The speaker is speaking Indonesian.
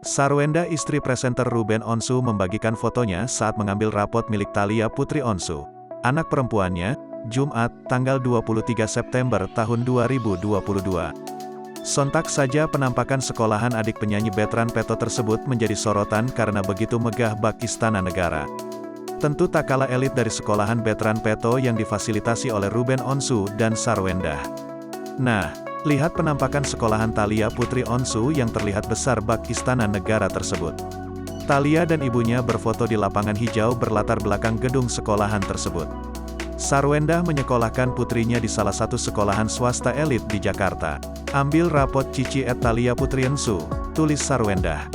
Sarwenda, istri presenter Ruben Onsu, membagikan fotonya saat mengambil rapot milik Thalia Putri Onsu, anak perempuannya, Jumat, tanggal 23 September tahun 2022. Sontak saja penampakan sekolahan adik penyanyi Betran Peto tersebut menjadi sorotan karena begitu megah bak Istana Negara. Tentu tak kalah elit dari sekolahan Betran Peto yang difasilitasi oleh Ruben Onsu dan Sarwenda. Nah, lihat penampakan sekolahan Thalia Putri Onsu yang terlihat besar bak Istana Negara tersebut. Thalia dan ibunya berfoto di lapangan hijau berlatar belakang gedung sekolahan tersebut. Sarwenda menyekolahkan putrinya di salah satu sekolahan swasta elit di Jakarta. Ambil rapot Cici @Thalia Putri Onsu, tulis Sarwenda.